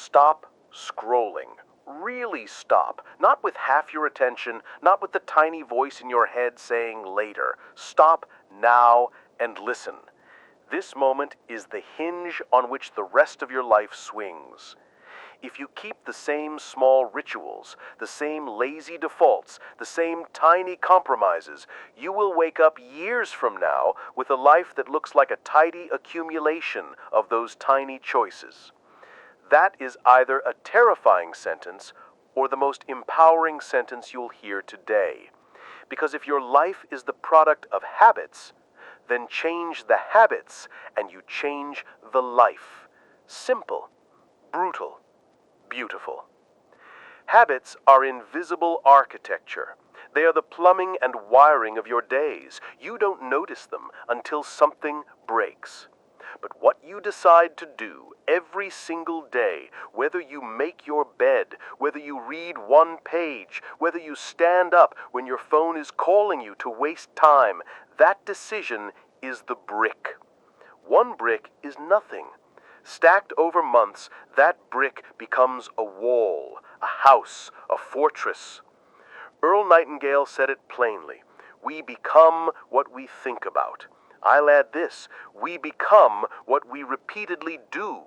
Stop scrolling. Really stop. Not with half your attention, not with the tiny voice in your head saying later. Stop now and listen. This moment is the hinge on which the rest of your life swings. If you keep the same small rituals, the same lazy defaults, the same tiny compromises, you will wake up years from now with a life that looks like a tidy accumulation of those tiny choices. That is either a terrifying sentence or the most empowering sentence you'll hear today. Because if your life is the product of habits, then change the habits and you change the life. Simple, brutal, beautiful. Habits are invisible architecture. They are the plumbing and wiring of your days. You don't notice them until something breaks. But what you decide to do every single day, whether you make your bed, whether you read one page, whether you stand up when your phone is calling you to waste time, that decision is the brick. One brick is nothing. Stacked over months, that brick becomes a wall, a house, a fortress. Earl Nightingale said it plainly. We become what we think about. I'll add this. We become what we repeatedly do.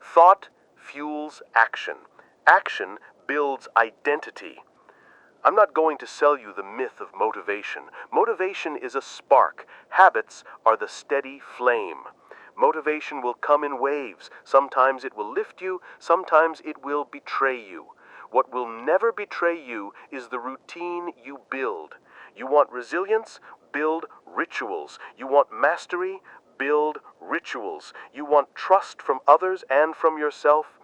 Thought fuels action. Action builds identity. I'm not going to sell you the myth of motivation. Motivation is a spark. Habits are the steady flame. Motivation will come in waves. Sometimes it will lift you, sometimes it will betray you. What will never betray you is the routine you build. You want resilience? Build rituals. You want mastery? Build rituals. You want trust from others and from yourself?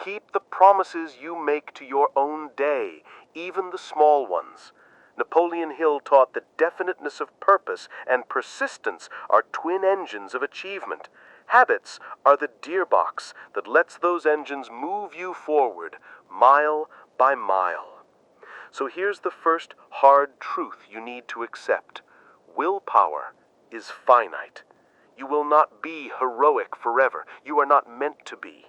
Keep the promises you make to your own day, even the small ones. Napoleon Hill taught that definiteness of purpose and persistence are twin engines of achievement. Habits are the gearbox that lets those engines move you forward, mile by mile. So here's the first hard truth you need to accept. Willpower is finite. You will not be heroic forever. You are not meant to be.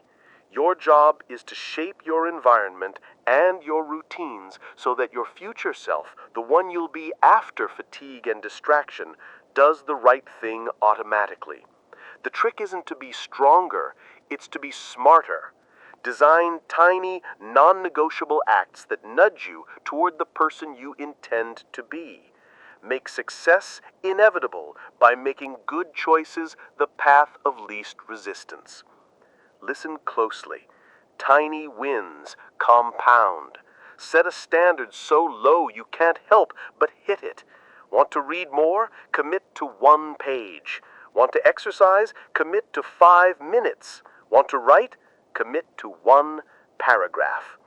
Your job is to shape your environment and your routines so that your future self, the one you'll be after fatigue and distraction, does the right thing automatically. The trick isn't to be stronger, it's to be smarter. Design tiny, non-negotiable acts that nudge you toward the person you intend to be. Make success inevitable by making good choices the path of least resistance. Listen closely. Tiny wins compound. Set a standard so low you can't help but hit it. Want to read more? Commit to 1 page. Want to exercise? Commit to 5 minutes. Want to write? Commit to 1 paragraph.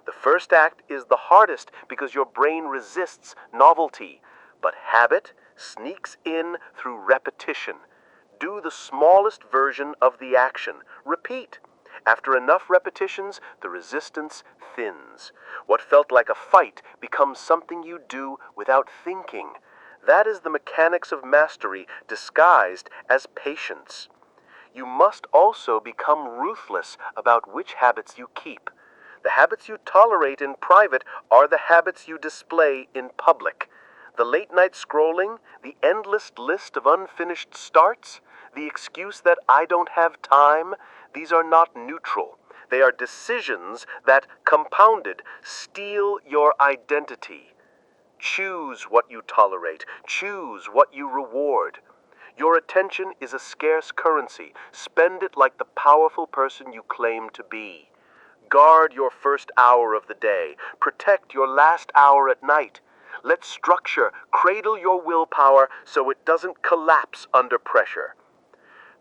The first act is the hardest because your brain resists novelty, but habit sneaks in through repetition. Do the smallest version of the action. Repeat. After enough repetitions, the resistance thins. What felt like a fight becomes something you do without thinking. That is the mechanics of mastery disguised as patience. You must also become ruthless about which habits you keep. The habits you tolerate in private are the habits you display in public. The late-night scrolling, the endless list of unfinished starts, the excuse that I don't have time, these are not neutral. They are decisions that, compounded, steal your identity. Choose what you tolerate. Choose what you reward. Your attention is a scarce currency. Spend it like the powerful person you claim to be. Guard your first hour of the day. Protect your last hour at night. Let structure cradle your willpower so it doesn't collapse under pressure.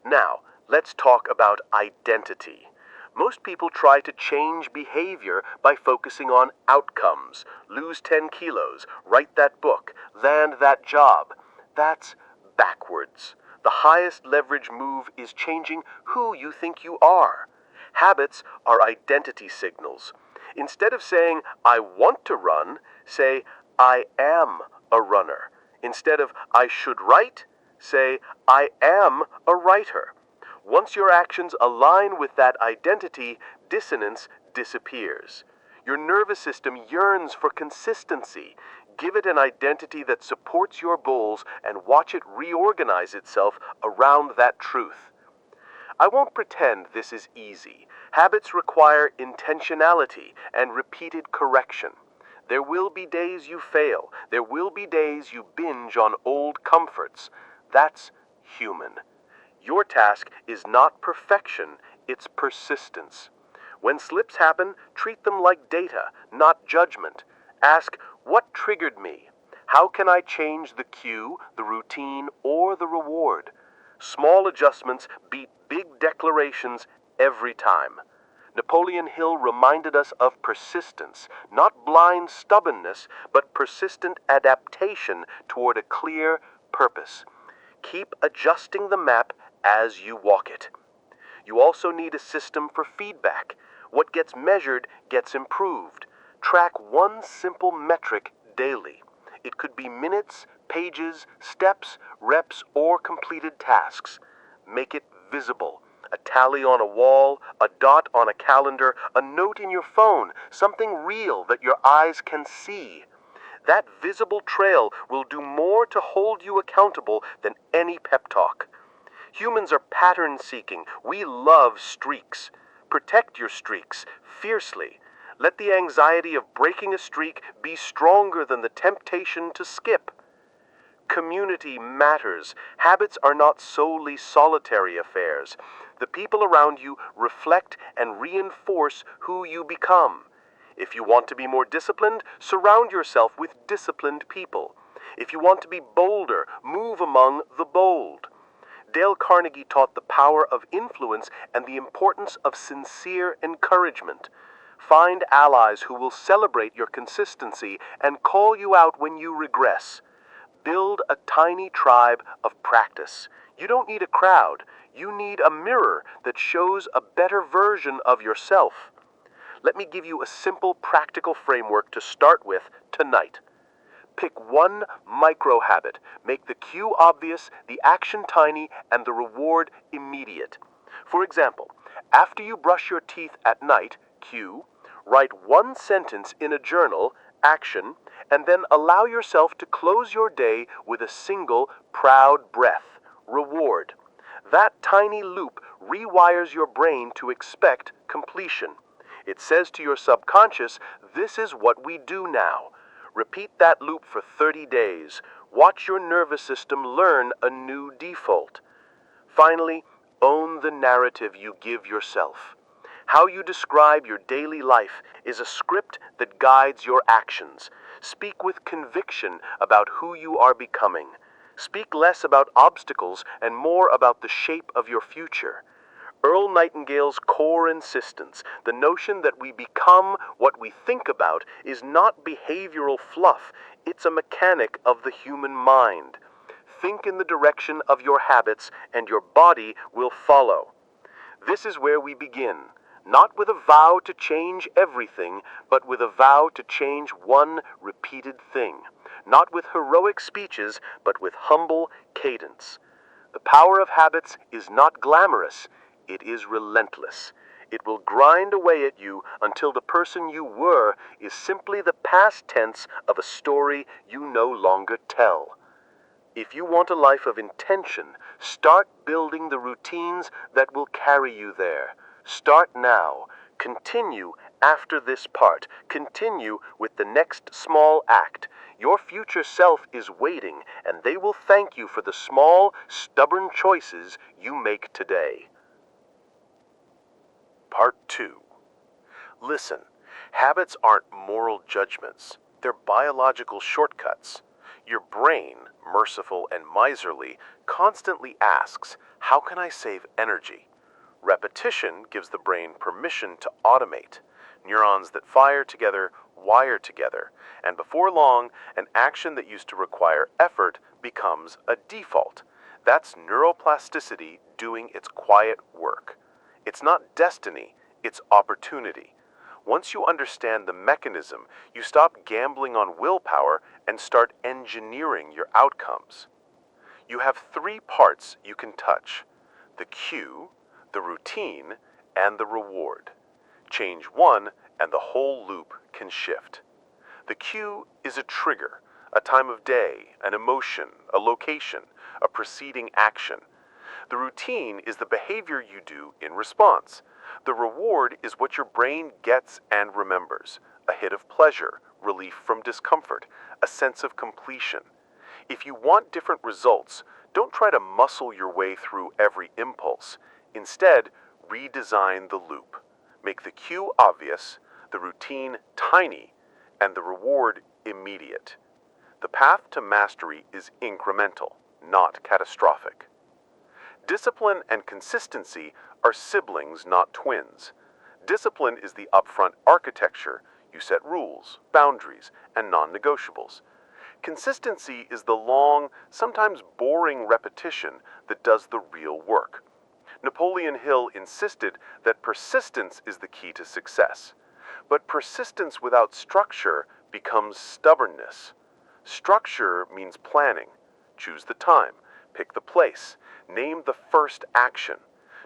Now, let's talk about identity. Most people try to change behavior by focusing on outcomes. Lose 10 kilos, write that book, land that job. That's backwards. The highest leverage move is changing who you think you are. Habits are identity signals. Instead of saying, I want to run, say, I am a runner. Instead of, I should write, say, I am a writer. Once your actions align with that identity, dissonance disappears. Your nervous system yearns for consistency. Give it an identity that supports your goals and watch it reorganize itself around that truth. I won't pretend this is easy. Habits require intentionality and repeated correction. There will be days you fail. There will be days you binge on old comforts. That's human. Your task is not perfection, it's persistence. When slips happen, treat them like data, not judgment. Ask, what triggered me? How can I change the cue, the routine, or the reward? Small adjustments beat big declarations every time. Napoleon Hill reminded us of persistence, not blind stubbornness, but persistent adaptation toward a clear purpose. Keep adjusting the map as you walk it. You also need a system for feedback. What gets measured gets improved. Track one simple metric daily. It could be minutes, pages, steps, reps, or completed tasks. Make it visible. A tally on a wall, a dot on a calendar, a note in your phone, something real that your eyes can see. That visible trail will do more to hold you accountable than any pep talk. Humans are pattern-seeking. We love streaks. Protect your streaks fiercely. Let the anxiety of breaking a streak be stronger than the temptation to skip. Community matters. Habits are not solely solitary affairs. The people around you reflect and reinforce who you become. If you want to be more disciplined, surround yourself with disciplined people. If you want to be bolder, move among the bold. Dale Carnegie taught the power of influence and the importance of sincere encouragement. Find allies who will celebrate your consistency and call you out when you regress. Build a tiny tribe of practice. You don't need a crowd. You need a mirror that shows a better version of yourself. Let me give you a simple, practical framework to start with tonight. Pick one micro habit. Make the cue obvious, the action tiny, and the reward immediate. For example, after you brush your teeth at night, cue, write one sentence in a journal, action, and then allow yourself to close your day with a single proud breath, reward. That tiny loop rewires your brain to expect completion. It says to your subconscious, this is what we do now. Repeat that loop for 30 days. Watch your nervous system learn a new default. Finally, own the narrative you give yourself. How you describe your daily life is a script that guides your actions. Speak with conviction about who you are becoming. Speak less about obstacles and more about the shape of your future. Earl Nightingale's core insistence, the notion that we become what we think about, is not behavioral fluff. It's a mechanic of the human mind. Think in the direction of your habits, and your body will follow. This is where we begin, not with a vow to change everything, but with a vow to change one repeated thing. Not with heroic speeches, but with humble cadence. The power of habits is not glamorous. It is relentless. It will grind away at you until the person you were is simply the past tense of a story you no longer tell. If you want a life of intention, start building the routines that will carry you there. Start now. Continue after this part. Continue with the next small act. Your future self is waiting, and they will thank you for the small, stubborn choices you make today. Part 2. Listen, habits aren't moral judgments. They're biological shortcuts. Your brain, merciful and miserly, constantly asks, how can I save energy? Repetition gives the brain permission to automate. Neurons that fire together wire together, and before long, an action that used to require effort becomes a default. That's neuroplasticity doing its quiet work. It's not destiny, it's opportunity. Once you understand the mechanism, you stop gambling on willpower and start engineering your outcomes. You have 3 parts you can touch: the cue, the routine and the reward. Change one and the whole loop can shift. The cue is a trigger, a time of day, an emotion, a location, a preceding action. The routine is the behavior you do in response. The reward is what your brain gets and remembers, a hit of pleasure, relief from discomfort, a sense of completion. If you want different results, don't try to muscle your way through every impulse. Instead, redesign the loop. Make the cue obvious, the routine tiny, and the reward immediate. The path to mastery is incremental, not catastrophic. Discipline and consistency are siblings, not twins. Discipline is the upfront architecture. You set rules, boundaries, and non-negotiables. Consistency is the long, sometimes boring repetition that does the real work. Napoleon Hill insisted that persistence is the key to success. But persistence without structure becomes stubbornness. Structure means planning. Choose the time, pick the place, name the first action.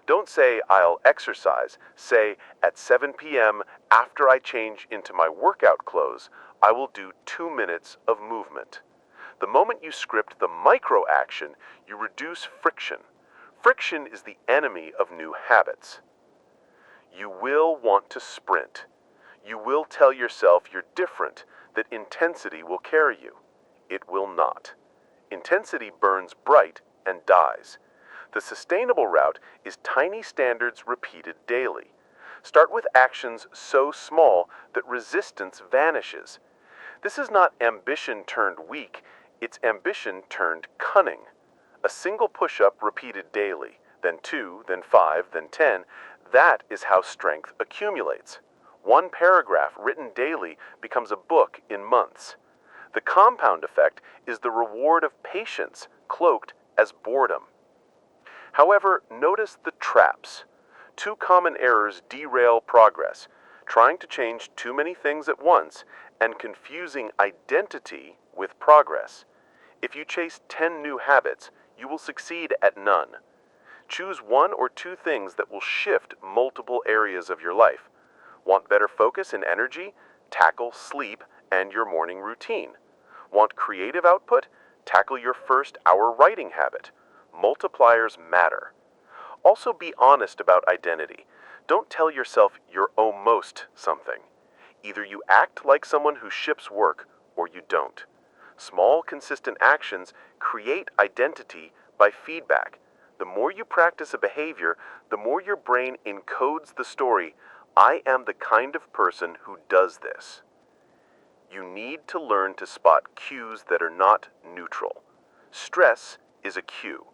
Don't say, I'll exercise. Say, at 7 p.m., after I change into my workout clothes, I will do 2 minutes of movement. The moment you script the micro action, you reduce friction. Friction is the enemy of new habits. You will want to sprint. You will tell yourself you're different, that intensity will carry you. It will not. Intensity burns bright and dies. The sustainable route is tiny standards repeated daily. Start with actions so small that resistance vanishes. This is not ambition turned weak, it's ambition turned cunning. A single push-up repeated daily, then 2, then 5, then 10, that is how strength accumulates. One paragraph written daily becomes a book in months. The compound effect is the reward of patience, cloaked as boredom. However, notice the traps. 2 common errors derail progress: trying to change too many things at once and confusing identity with progress. If you chase 10 new habits, you will succeed at none. Choose 1 or 2 things that will shift multiple areas of your life. Want better focus and energy? Tackle sleep and your morning routine. Want creative output? Tackle your first hour writing habit. Multipliers matter. Also be honest about identity. Don't tell yourself you're almost something. Either you act like someone who ships work or you don't. Small, consistent actions create identity by feedback. The more you practice a behavior, the more your brain encodes the story, I am the kind of person who does this. You need to learn to spot cues that are not neutral. Stress is a cue.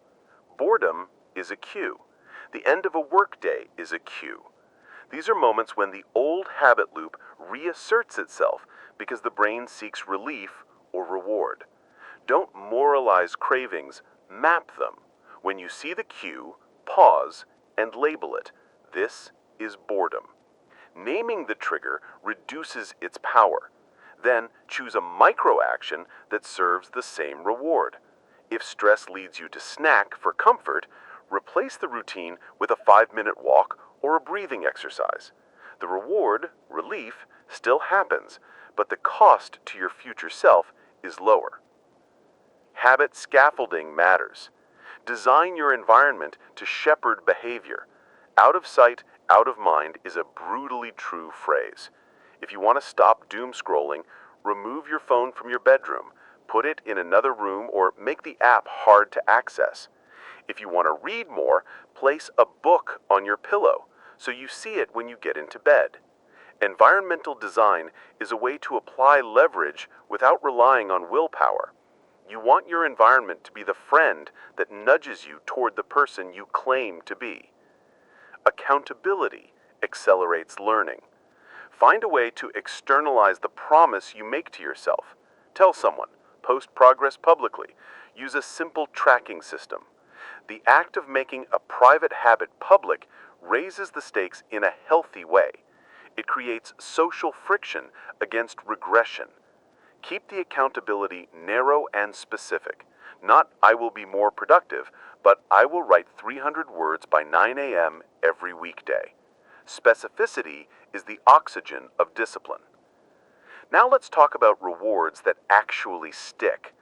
Boredom is a cue. The end of a workday is a cue. These are moments when the old habit loop reasserts itself because the brain seeks relief or reward. Don't moralize cravings, map them. When you see the cue, pause and label it. This is boredom. Naming the trigger reduces its power. Then choose a micro action that serves the same reward. If stress leads you to snack for comfort, replace the routine with a 5-minute walk or a breathing exercise. The reward, relief, still happens, but the cost to your future self is lower. Habit scaffolding matters. Design your environment to shepherd behavior. Out of sight, out of mind is a brutally true phrase. If you want to stop doom scrolling, remove your phone from your bedroom, put it in another room, or make the app hard to access. If you want to read more, place a book on your pillow so you see it when you get into bed. Environmental design is a way to apply leverage without relying on willpower. You want your environment to be the friend that nudges you toward the person you claim to be. Accountability accelerates learning. Find a way to externalize the promise you make to yourself. Tell someone, post progress publicly, use a simple tracking system. The act of making a private habit public raises the stakes in a healthy way. It creates social friction against regression. Keep the accountability narrow and specific. Not I will be more productive, but I will write 300 words by 9 a.m. every weekday. Specificity is the oxygen of discipline. Now let's talk about rewards that actually stick.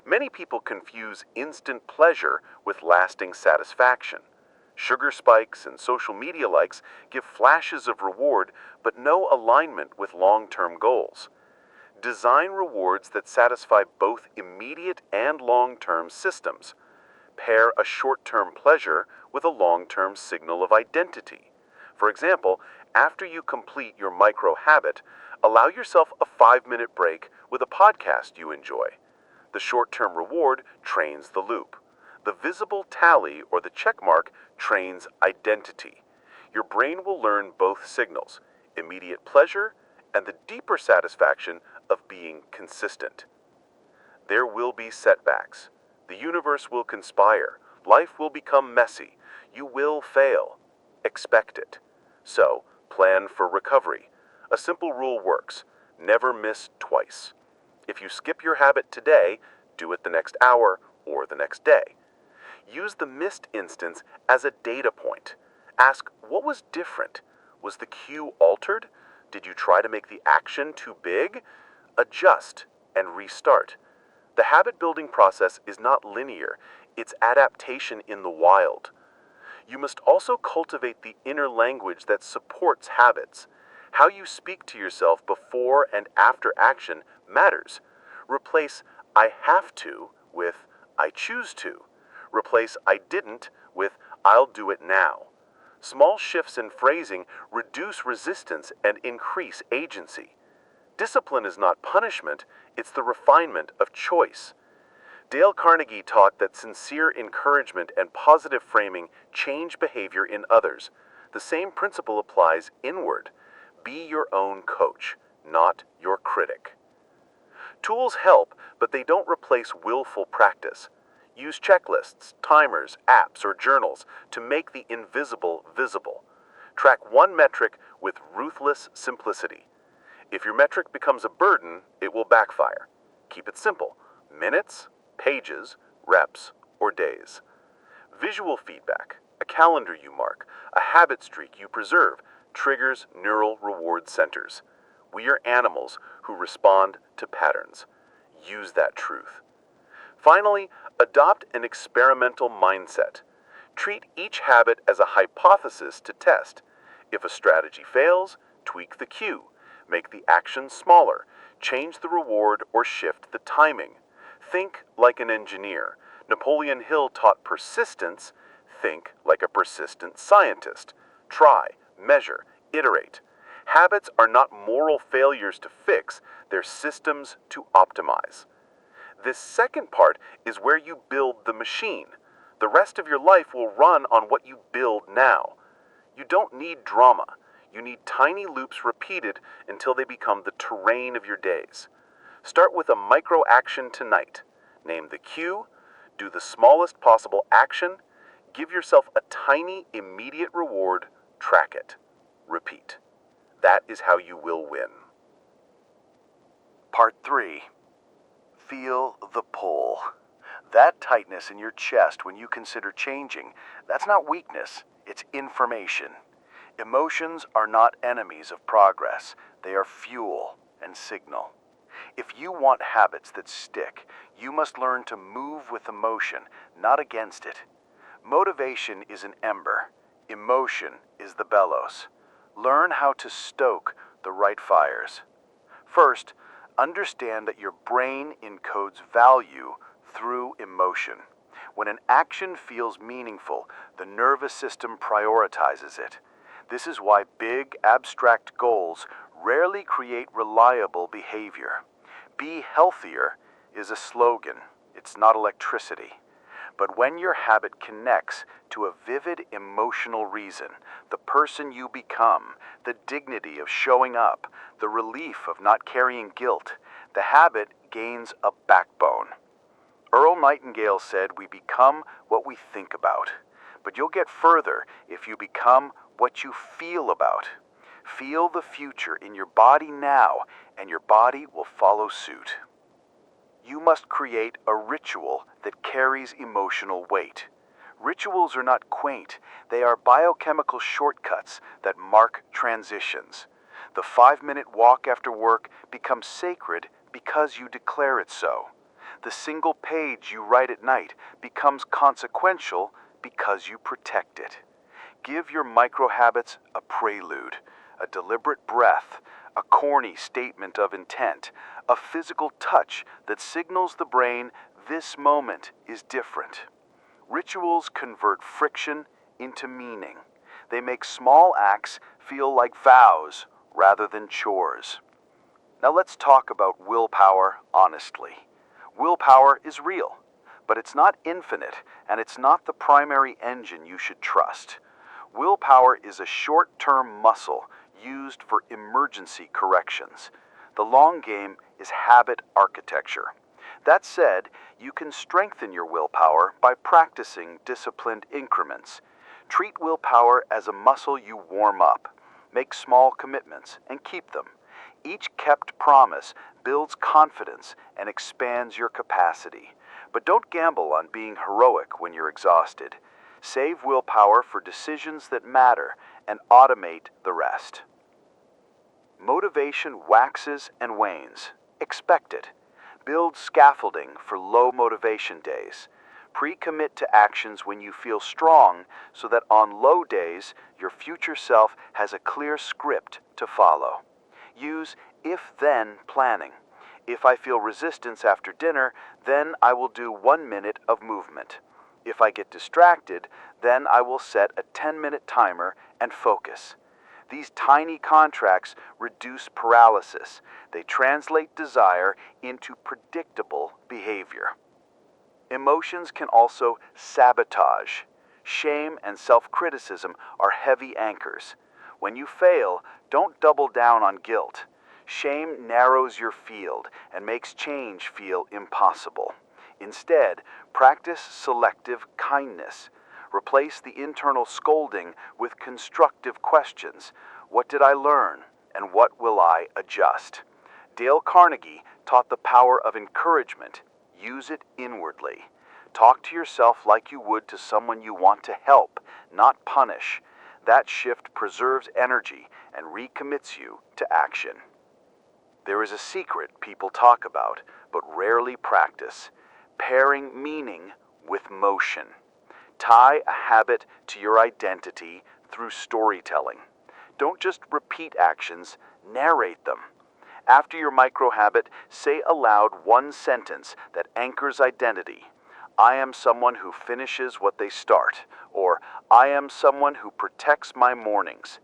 Many people confuse instant pleasure with lasting satisfaction. Sugar spikes and social media likes give flashes of reward, but no alignment with long-term goals. Design rewards that satisfy both immediate and long-term systems. Pair a short-term pleasure with a long-term signal of identity. For example, after you complete your micro habit, allow yourself a 5-minute break with a podcast you enjoy. The short-term reward trains the loop. The visible tally or the check mark trains identity. Your brain will learn both signals, immediate pleasure and the deeper satisfaction of being consistent. There will be setbacks. The universe will conspire. Life will become messy. You will fail. Expect it. So, plan for recovery. A simple rule works. Never miss twice. If you skip your habit today, do it the next hour or the next day. Use the missed instance as a data point. Ask, what was different? Was the cue altered? Did you try to make the action too big? Adjust and restart. The habit building process is not linear. It's adaptation in the wild. You must also cultivate the inner language that supports habits. How you speak to yourself before and after action matters. Replace I have to with I choose to. Replace I didn't with I'll do it now. Small shifts in phrasing reduce resistance and increase agency. Discipline is not punishment, it's the refinement of choice. Dale Carnegie taught that sincere encouragement and positive framing change behavior in others. The same principle applies inward. Be your own coach, not your critic. Tools help, but they don't replace willful practice. Use checklists, timers, apps, or journals to make the invisible visible. Track one metric with ruthless simplicity. If your metric becomes a burden, it will backfire. Keep it simple. Minutes, pages, reps, or days. Visual feedback, a calendar you mark, a habit streak you preserve, triggers neural reward centers. We are animals who respond to patterns. Use that truth. Finally, adopt an experimental mindset. Treat each habit as a hypothesis to test. If a strategy fails, tweak the cue. Make the action smaller. Change the reward or shift the timing. Think like an engineer. Napoleon Hill taught persistence. Think like a persistent scientist. Try, measure, iterate. Habits are not moral failures to fix, they're systems to optimize. This second part is where you build the machine. The rest of your life will run on what you build now. You don't need drama. You need tiny loops repeated until they become the terrain of your days. Start with a micro action tonight. Name the cue, do the smallest possible action, give yourself a tiny immediate reward, track it. Repeat. That is how you will win. Part 3. Feel the pull. That tightness in your chest when you consider changing, that's not weakness, it's information. Emotions are not enemies of progress, they are fuel and signal. If you want habits that stick, you must learn to move with emotion, not against it. Motivation is an ember, emotion is the bellows. Learn how to stoke the right fires. First, understand that your brain encodes value through emotion. When an action feels meaningful, the nervous system prioritizes it. This is why big, abstract goals rarely create reliable behavior. Be healthier is a slogan. It's not electricity. But when your habit connects to a vivid emotional reason, the person you become, the dignity of showing up, the relief of not carrying guilt, the habit gains a backbone. Earl Nightingale said, "We become what we think about." But you'll get further if you become what you feel about. Feel the future in your body now, and your body will follow suit. You must create a ritual that carries emotional weight. Rituals are not quaint, they are biochemical shortcuts that mark transitions. The 5-minute walk after work becomes sacred because you declare it so. The single page you write at night becomes consequential because you protect it. Give your micro-habits a prelude, a deliberate breath, a corny statement of intent, a physical touch that signals the brain this moment is different. Rituals convert friction into meaning. They make small acts feel like vows rather than chores. Now let's talk about willpower honestly. Willpower is real, but it's not infinite, and it's not the primary engine you should trust. Willpower is a short-term muscle used for emergency corrections. The long game is habit architecture. That said, you can strengthen your willpower by practicing disciplined increments. Treat willpower as a muscle you warm up. Make small commitments and keep them. Each kept promise builds confidence and expands your capacity. But don't gamble on being heroic when you're exhausted. Save willpower for decisions that matter and automate the rest. Motivation waxes and wanes. Expect it. Build scaffolding for low motivation days. Pre-commit to actions when you feel strong so that on low days, your future self has a clear script to follow. Use if-then planning. If I feel resistance after dinner, then I will do 1 minute of movement. If I get distracted, then I will set a 10-minute timer and focus. These tiny contracts reduce paralysis. They translate desire into predictable behavior. Emotions can also sabotage. Shame and self-criticism are heavy anchors. When you fail, don't double down on guilt. Shame narrows your field and makes change feel impossible. Instead, practice selective kindness. Replace the internal scolding with constructive questions. What did I learn, and what will I adjust? Dale Carnegie taught the power of encouragement. Use it inwardly. Talk to yourself like you would to someone you want to help, not punish. That shift preserves energy and recommits you to action. There is a secret people talk about, but rarely practice: pairing meaning with motion. Tie a habit to your identity through storytelling. Don't just repeat actions, narrate them. After your micro-habit, say aloud one sentence that anchors identity. I am someone who finishes what they start, or I am someone who protects my mornings.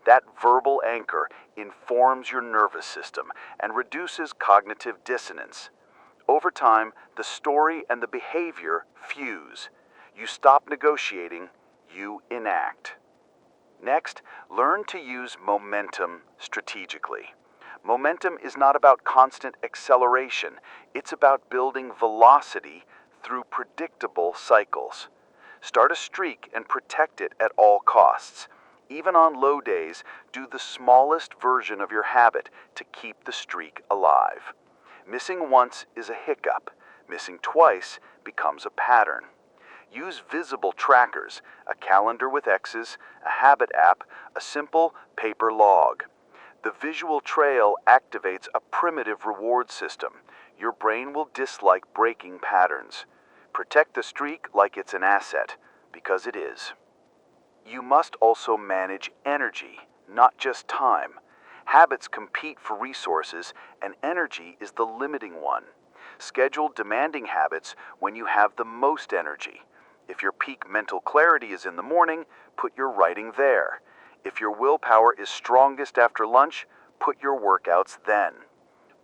That verbal anchor informs your nervous system and reduces cognitive dissonance. Over time, the story and the behavior fuse. You stop negotiating, you enact. Next, learn to use momentum strategically. Momentum is not about constant acceleration. It's about building velocity through predictable cycles. Start a streak and protect it at all costs. Even on low days, do the smallest version of your habit to keep the streak alive. Missing once is a hiccup. Missing twice becomes a pattern. Use visible trackers, a calendar with X's, a habit app, a simple paper log. The visual trail activates a primitive reward system. Your brain will dislike breaking patterns. Protect the streak like it's an asset, because it is. You must also manage energy, not just time. Habits compete for resources, and energy is the limiting one. Schedule demanding habits when you have the most energy. If your peak mental clarity is in the morning, put your writing there. If your willpower is strongest after lunch, put your workouts then.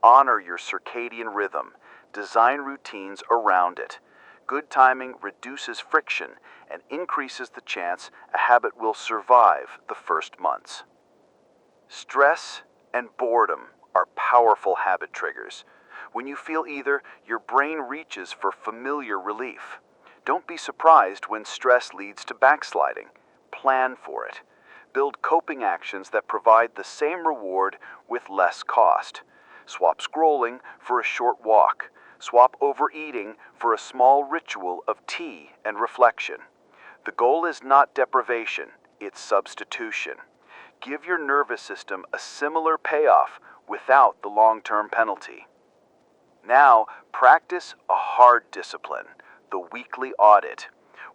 Honor your circadian rhythm. Design routines around it. Good timing reduces friction and increases the chance a habit will survive the first months. Stress and boredom are powerful habit triggers. When you feel either, your brain reaches for familiar relief. Don't be surprised when stress leads to backsliding. Plan for it. Build coping actions that provide the same reward with less cost. Swap scrolling for a short walk. Swap overeating for a small ritual of tea and reflection. The goal is not deprivation, it's substitution. Give your nervous system a similar payoff without the long-term penalty. Now, practice a hard discipline, the weekly audit.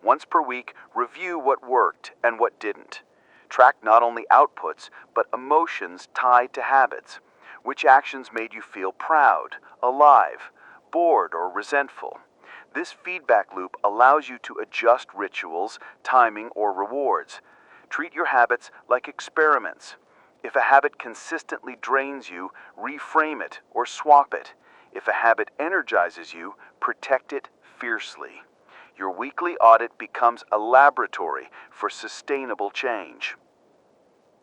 Once per week, review what worked and what didn't. Track not only outputs, but emotions tied to habits. Which actions made you feel proud, alive, bored, or resentful? This feedback loop allows you to adjust rituals, timing, or rewards. Treat your habits like experiments. If a habit consistently drains you, reframe it or swap it. If a habit energizes you, protect it fiercely. Your weekly audit becomes a laboratory for sustainable change.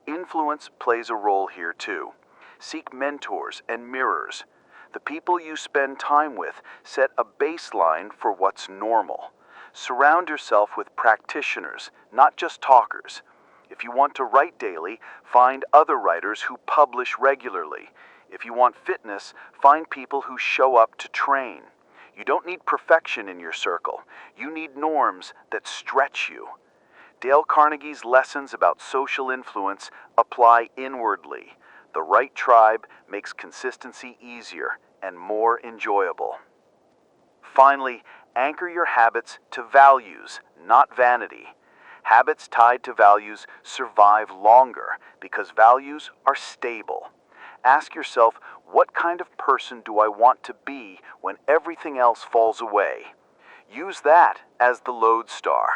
Influence plays a role here too. Seek mentors and mirrors. The people you spend time with set a baseline for what's normal. Surround yourself with practitioners, not just talkers. If you want to write daily, find other writers who publish regularly. If you want fitness, find people who show up to train. You don't need perfection in your circle. You need norms that stretch you. Dale Carnegie's lessons about social influence apply inwardly. The right tribe makes consistency easier and more enjoyable. Finally, anchor your habits to values, not vanity. Habits tied to values survive longer because values are stable. Ask yourself, what kind of person do I want to be when everything else falls away? Use that as the lodestar.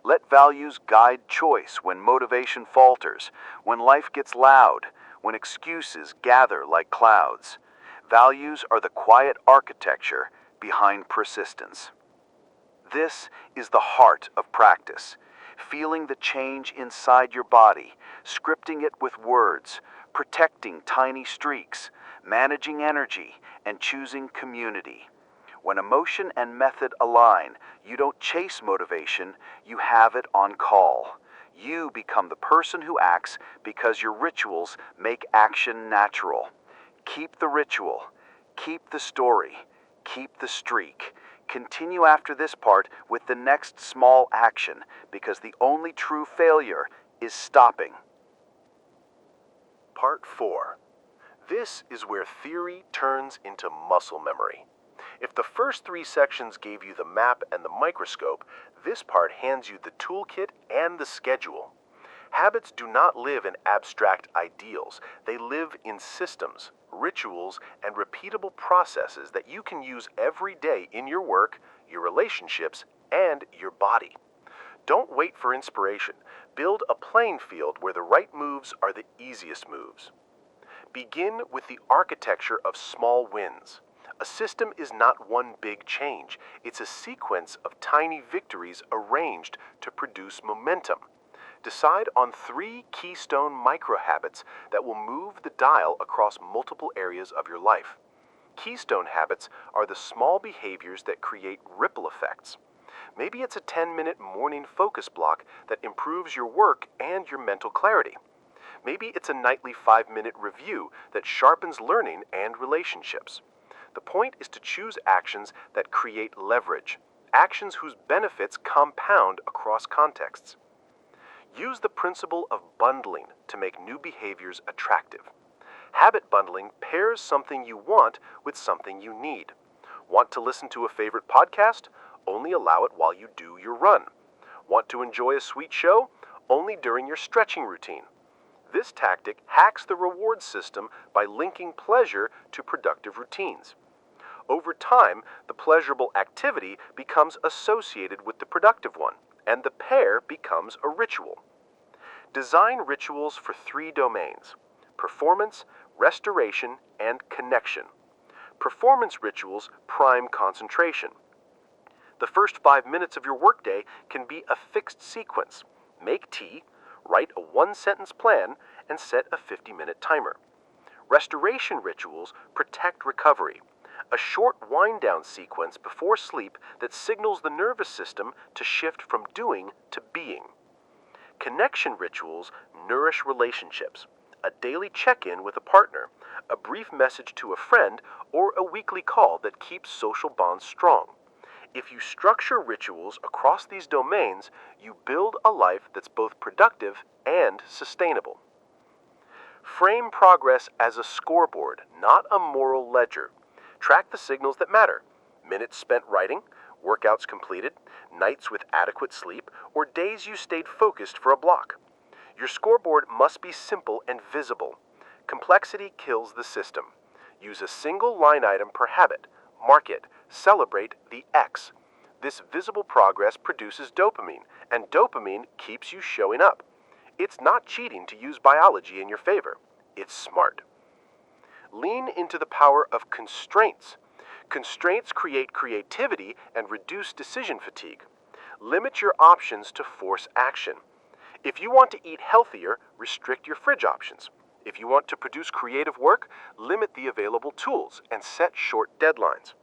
Let values guide choice when motivation falters, when life gets loud, when excuses gather like clouds. Values are the quiet architecture behind persistence. This is the heart of practice. Feeling the change inside your body, scripting it with words, protecting tiny streaks, managing energy, and choosing community. When emotion and method align, you don't chase motivation, you have it on call. You become the person who acts because your rituals make action natural. Keep the ritual, keep the story, keep the streak. Continue after this part with the next small action, because the only true failure is stopping. Part 4. This is where theory turns into muscle memory. If the first 3 sections gave you the map and the microscope, this part hands you the toolkit and the schedule. Habits do not live in abstract ideals. They live in systems, rituals, and repeatable processes that you can use every day in your work, your relationships, and your body. Don't wait for inspiration. Build a playing field where the right moves are the easiest moves. Begin with the architecture of small wins. A system is not one big change. It's a sequence of tiny victories arranged to produce momentum. Decide on 3 keystone micro-habits that will move the dial across multiple areas of your life. Keystone habits are the small behaviors that create ripple effects. Maybe it's a 10-minute morning focus block that improves your work and your mental clarity. Maybe it's a nightly 5-minute review that sharpens learning and relationships. The point is to choose actions that create leverage, actions whose benefits compound across contexts. Use the principle of bundling to make new behaviors attractive. Habit bundling pairs something you want with something you need. Want to listen to a favorite podcast? Only allow it while you do your run. Want to enjoy a sweet show? Only during your stretching routine. This tactic hacks the reward system by linking pleasure to productive routines. Over time, the pleasurable activity becomes associated with the productive one, and the pair becomes a ritual. Design rituals for 3 domains: performance, restoration, and connection. Performance rituals prime concentration. The first 5 minutes of your workday can be a fixed sequence. Make tea, write a 1-sentence plan, and set a 50-minute timer. Restoration rituals protect recovery. A short wind-down sequence before sleep that signals the nervous system to shift from doing to being. Connection rituals nourish relationships. A daily check-in with a partner, a brief message to a friend, or a weekly call that keeps social bonds strong. If you structure rituals across these domains, you build a life that's both productive and sustainable. Frame progress as a scoreboard, not a moral ledger. Track the signals that matter: minutes spent writing, workouts completed, nights with adequate sleep, or days you stayed focused for a block. Your scoreboard must be simple and visible. Complexity kills the system. Use a single line item per habit. Mark it. Celebrate the X. This visible progress produces dopamine, and dopamine keeps you showing up. It's not cheating to use biology in your favor. It's smart. Lean into the power of constraints. Constraints create creativity and reduce decision fatigue. Limit your options to force action. If you want to eat healthier, restrict your fridge options. If you want to produce creative work, limit the available tools and set short deadlines.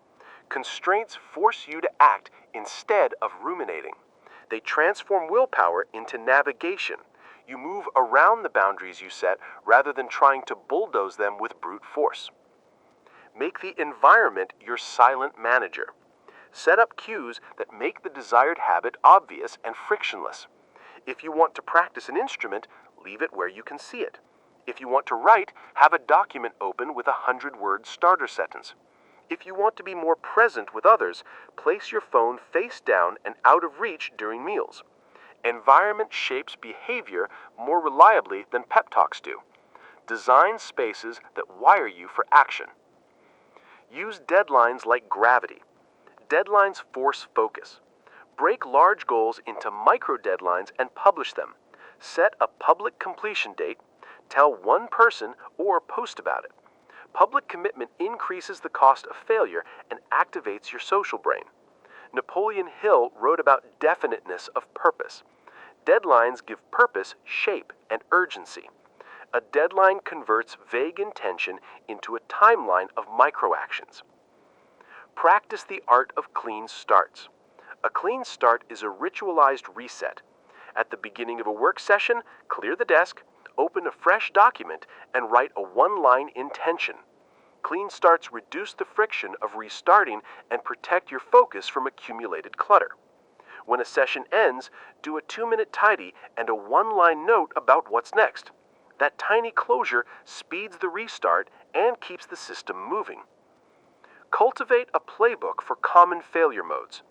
Constraints force you to act instead of ruminating. They transform willpower into navigation. You move around the boundaries you set rather than trying to bulldoze them with brute force. Make the environment your silent manager. Set up cues that make the desired habit obvious and frictionless. If you want to practice an instrument, leave it where you can see it. If you want to write, have a document open with a 100-word starter sentence. If you want to be more present with others, place your phone face down and out of reach during meals. Environment shapes behavior more reliably than pep talks do. Design spaces that wire you for action. Use deadlines like gravity. Deadlines force focus. Break large goals into micro deadlines and publish them. Set a public completion date. Tell one person or post about it. Public commitment increases the cost of failure and activates your social brain. Napoleon Hill wrote about definiteness of purpose. Deadlines give purpose shape and urgency. A deadline converts vague intention into a timeline of microactions. Practice the art of clean starts. A clean start is a ritualized reset. At the beginning of a work session, clear the desk, open a fresh document, and write a one-line intention. Clean starts reduce the friction of restarting and protect your focus from accumulated clutter. When a session ends, do a 2-minute tidy and a one-line note about what's next. That tiny closure speeds the restart and keeps the system moving. Cultivate a playbook for common failure modes.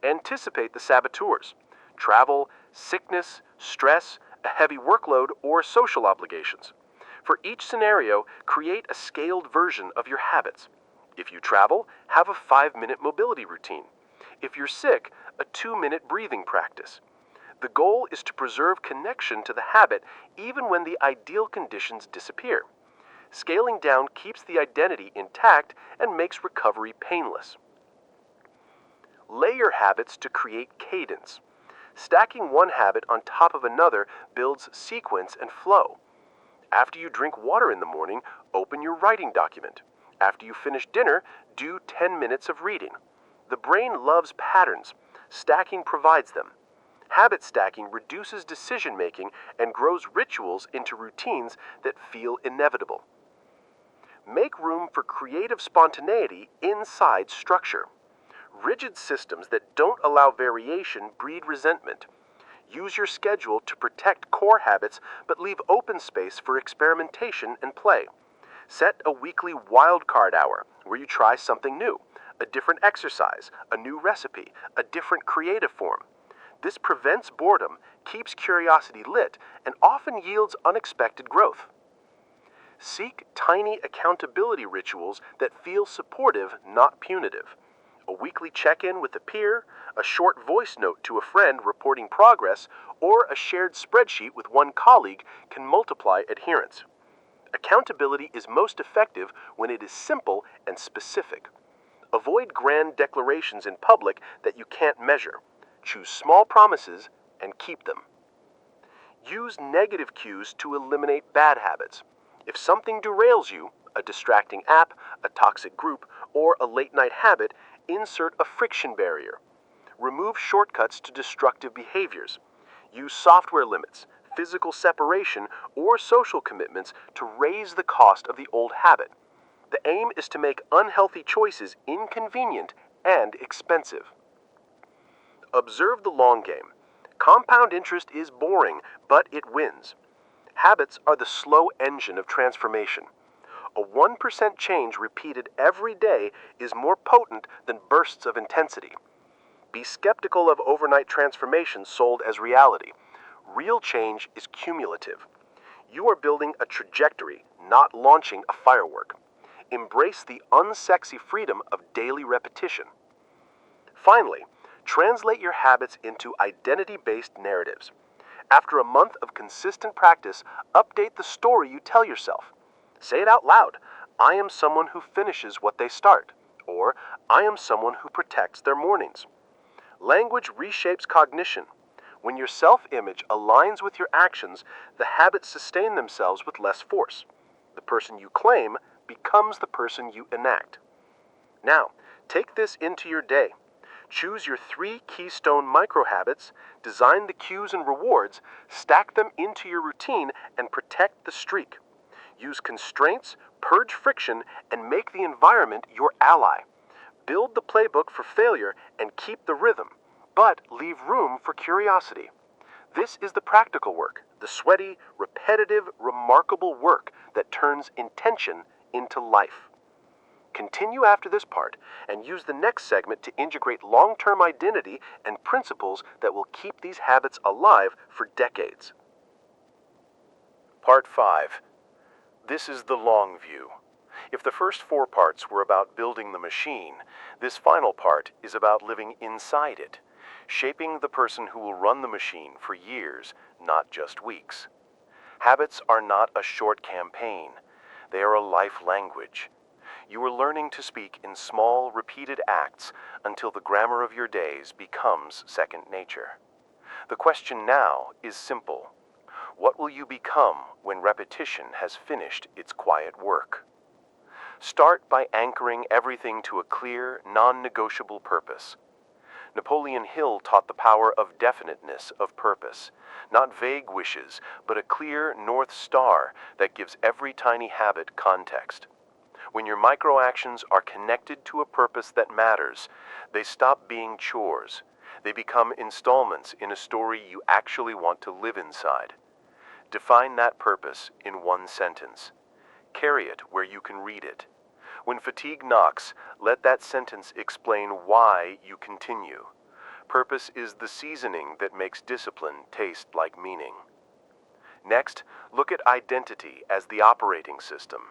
Anticipate the saboteurs: travel, sickness, stress, a heavy workload, or social obligations. For each scenario, create a scaled version of your habits. If you travel, have a 5-minute mobility routine. If you're sick, a 2-minute breathing practice. The goal is to preserve connection to the habit even when the ideal conditions disappear. Scaling down keeps the identity intact and makes recovery painless. Layer habits to create cadence. Stacking one habit on top of another builds sequence and flow. After you drink water in the morning, open your writing document. After you finish dinner, do 10 minutes of reading. The brain loves patterns. Stacking provides them. Habit stacking reduces decision-making and grows rituals into routines that feel inevitable. Make room for creative spontaneity inside structure. Rigid systems that don't allow variation breed resentment. Use your schedule to protect core habits, but leave open space for experimentation and play. Set a weekly wildcard hour where you try something new, a different exercise, a new recipe, a different creative form. This prevents boredom, keeps curiosity lit, and often yields unexpected growth. Seek tiny accountability rituals that feel supportive, not punitive. A weekly check-in with a peer, a short voice note to a friend reporting progress, or a shared spreadsheet with one colleague can multiply adherence. Accountability is most effective when it is simple and specific. Avoid grand declarations in public that you can't measure. Choose small promises and keep them. Use negative cues to eliminate bad habits. If something derails you, a distracting app, a toxic group, or a late-night habit, insert a friction barrier. Remove shortcuts to destructive behaviors. Use software limits, physical separation, or social commitments to raise the cost of the old habit. The aim is to make unhealthy choices inconvenient and expensive. Observe the long game. Compound interest is boring, but it wins. Habits are the slow engine of transformation. A 1% change repeated every day is more potent than bursts of intensity. Be skeptical of overnight transformations sold as reality. Real change is cumulative. You are building a trajectory, not launching a firework. Embrace the unsexy freedom of daily repetition. Finally, translate your habits into identity-based narratives. After a month of consistent practice, update the story you tell yourself. Say it out loud. I am someone who finishes what they start. Or, I am someone who protects their mornings. Language reshapes cognition. When your self-image aligns with your actions, the habits sustain themselves with less force. The person you claim becomes the person you enact. Now, take this into your day. Choose your 3 keystone micro-habits, design the cues and rewards, stack them into your routine, and protect the streak. Use constraints, purge friction, and make the environment your ally. Build the playbook for failure and keep the rhythm, but leave room for curiosity. This is the practical work, the sweaty, repetitive, remarkable work that turns intention into life. Continue after this part and use the next segment to integrate long-term identity and principles that will keep these habits alive for decades. Part 5. This is the long view. If the first 4 parts were about building the machine, this final part is about living inside it, shaping the person who will run the machine for years, not just weeks. Habits are not a short campaign. They are a life language. You are learning to speak in small, repeated acts until the grammar of your days becomes second nature. The question now is simple. What will you become when repetition has finished its quiet work? Start by anchoring everything to a clear, non-negotiable purpose. Napoleon Hill taught the power of definiteness of purpose, not vague wishes, but a clear North Star that gives every tiny habit context. When your micro-actions are connected to a purpose that matters, they stop being chores. They become installments in a story you actually want to live inside. Define that purpose in 1 sentence. Carry it where you can read it. When fatigue knocks, let that sentence explain why you continue. Purpose is the seasoning that makes discipline taste like meaning. Next, look at identity as the operating system.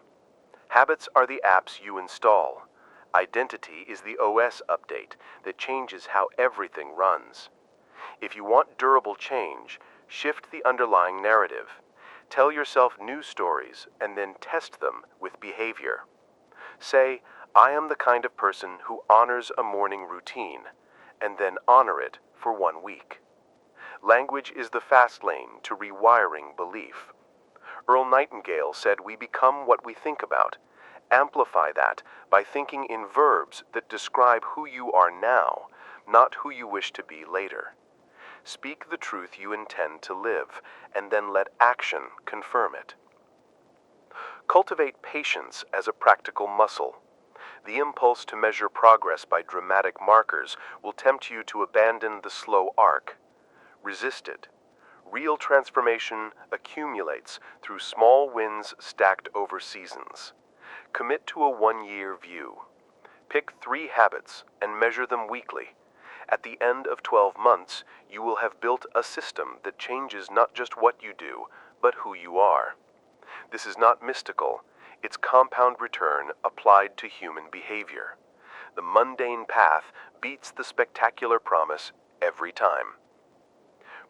Habits are the apps you install. Identity is the OS update that changes how everything runs. If you want durable change, shift the underlying narrative. Tell yourself new stories and then test them with behavior. Say, I am the kind of person who honors a morning routine, and then honor it for 1 week. Language is the fast lane to rewiring belief. Earl Nightingale said we become what we think about. Amplify that by thinking in verbs that describe who you are now, not who you wish to be later. Speak the truth you intend to live, and then let action confirm it. Cultivate patience as a practical muscle. The impulse to measure progress by dramatic markers will tempt you to abandon the slow arc. Resist it. Real transformation accumulates through small wins stacked over seasons. Commit to a 1-year view. Pick 3 habits and measure them weekly. At the end of 12 months, you will have built a system that changes not just what you do, but who you are. This is not mystical. It's compound return applied to human behavior. The mundane path beats the spectacular promise every time.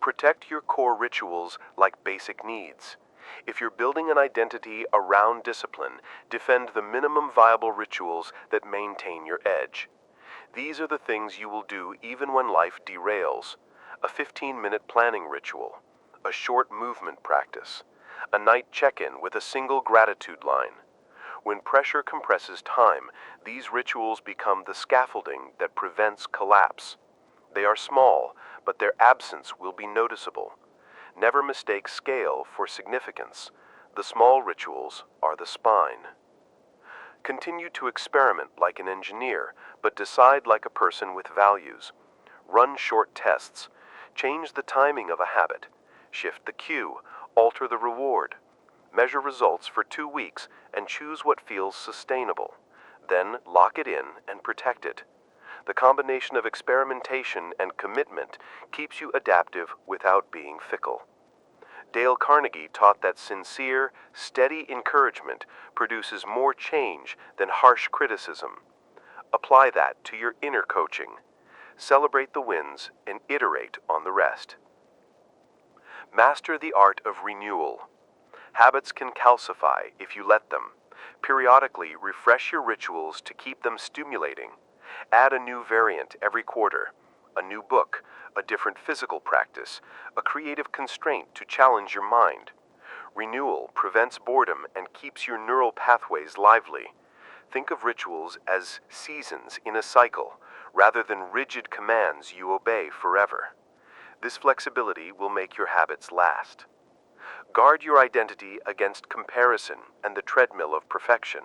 Protect your core rituals like basic needs. If you're building an identity around discipline, defend the minimum viable rituals that maintain your edge. These are the things you will do even when life derails. A 15-minute planning ritual, a short movement practice, a night check-in with a single gratitude line. When pressure compresses time, these rituals become the scaffolding that prevents collapse. They are small, but their absence will be noticeable. Never mistake scale for significance. The small rituals are the spine. Continue to experiment like an engineer, but decide like a person with values. Run short tests. Change the timing of a habit. Shift the cue. Alter the reward. Measure results for 2 weeks and choose what feels sustainable. Then lock it in and protect it. The combination of experimentation and commitment keeps you adaptive without being fickle. Dale Carnegie taught that sincere, steady encouragement produces more change than harsh criticism. Apply that to your inner coaching. Celebrate the wins and iterate on the rest. Master the art of renewal. Habits can calcify if you let them. Periodically refresh your rituals to keep them stimulating. Add a new variant every quarter. A new book, a different physical practice, a creative constraint to challenge your mind. Renewal prevents boredom and keeps your neural pathways lively. Think of rituals as seasons in a cycle, rather than rigid commands you obey forever. This flexibility will make your habits last. Guard your identity against comparison and the treadmill of perfection.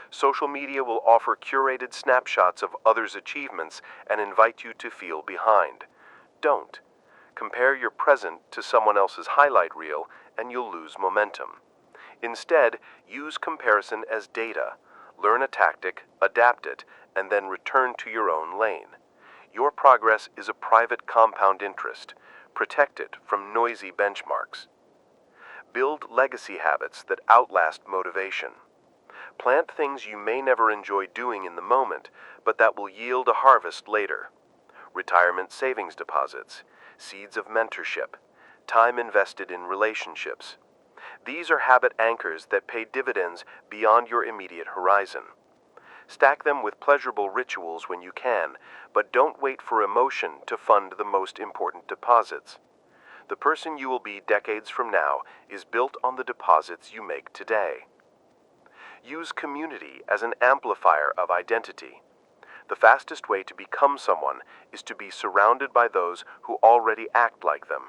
Social media will offer curated snapshots of others' achievements and invite you to feel behind. Don't. Compare your present to someone else's highlight reel and you'll lose momentum. Instead, use comparison as data. Learn a tactic, adapt it, and then return to your own lane. Your progress is a private compound interest. Protect it from noisy benchmarks. Build legacy habits that outlast motivation. Plant things you may never enjoy doing in the moment, but that will yield a harvest later. Retirement savings deposits, seeds of mentorship, time invested in relationships. These are habit anchors that pay dividends beyond your immediate horizon. Stack them with pleasurable rituals when you can, but don't wait for emotion to fund the most important deposits. The person you will be decades from now is built on the deposits you make today. Use community as an amplifier of identity. The fastest way to become someone is to be surrounded by those who already act like them.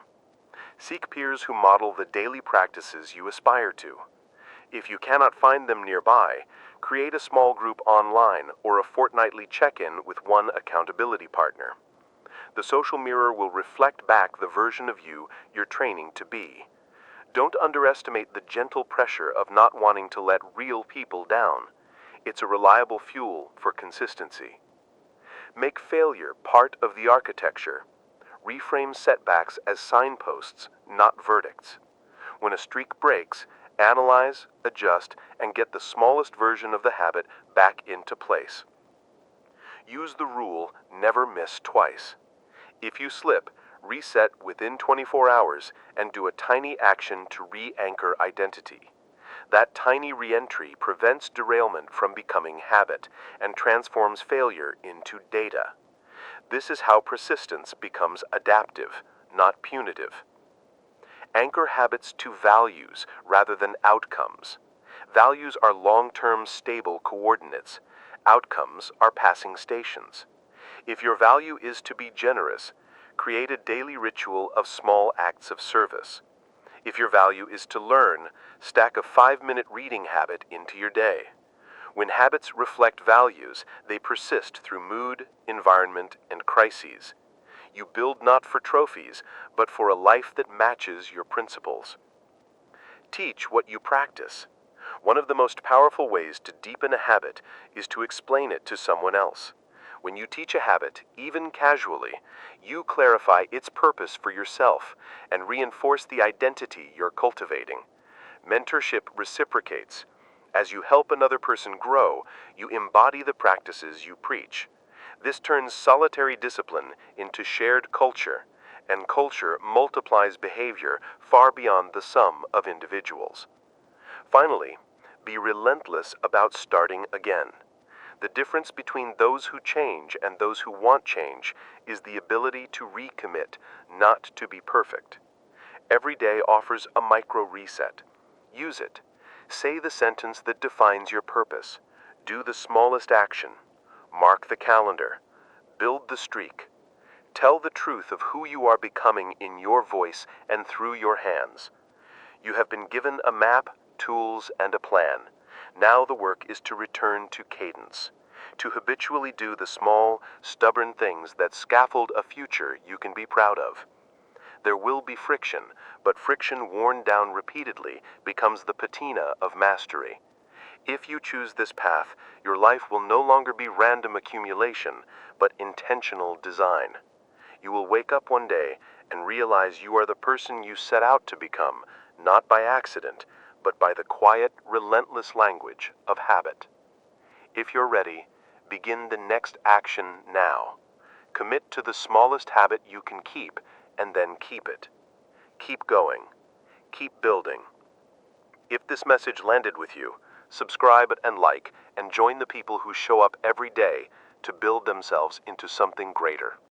Seek peers who model the daily practices you aspire to. If you cannot find them nearby, create a small group online or a fortnightly check-in with one accountability partner. The social mirror will reflect back the version of you you're training to be. Don't underestimate the gentle pressure of not wanting to let real people down. It's a reliable fuel for consistency. Make failure part of the architecture. Reframe setbacks as signposts, not verdicts. When a streak breaks, analyze, adjust, and get the smallest version of the habit back into place. Use the rule, never miss twice. If you slip, reset within 24 hours and do a tiny action to re-anchor identity. That tiny re-entry prevents derailment from becoming habit and transforms failure into data. This is how persistence becomes adaptive, not punitive. Anchor habits to values rather than outcomes. Values are long-term stable coordinates. Outcomes are passing stations. If your value is to be generous, create a daily ritual of small acts of service. If your value is to learn, stack a 5-minute reading habit into your day. When habits reflect values, they persist through mood, environment, and crises. You build not for trophies, but for a life that matches your principles. Teach what you practice. One of the most powerful ways to deepen a habit is to explain it to someone else. When you teach a habit, even casually, you clarify its purpose for yourself and reinforce the identity you're cultivating. Mentorship reciprocates. As you help another person grow, you embody the practices you preach. This turns solitary discipline into shared culture, and culture multiplies behavior far beyond the sum of individuals. Finally, be relentless about starting again. The difference between those who change and those who want change is the ability to recommit, not to be perfect. Every day offers a micro reset. Use it. Say the sentence that defines your purpose. Do the smallest action. Mark the calendar. Build the streak. Tell the truth of who you are becoming in your voice and through your hands. You have been given a map, tools, and a plan. Now the work is to return to cadence. to habitually do the small, stubborn things that scaffold a future you can be proud of. There will be friction, but friction worn down repeatedly becomes the patina of mastery. If you choose this path, your life will no longer be random accumulation, but intentional design. You will wake up one day and realize you are the person you set out to become, not by accident, but by the quiet, relentless language of habit. If you're ready, begin the next action now. Commit to the smallest habit you can keep, and then keep it. Keep going. Keep building. If this message landed with you, subscribe and like, and join the people who show up every day to build themselves into something greater.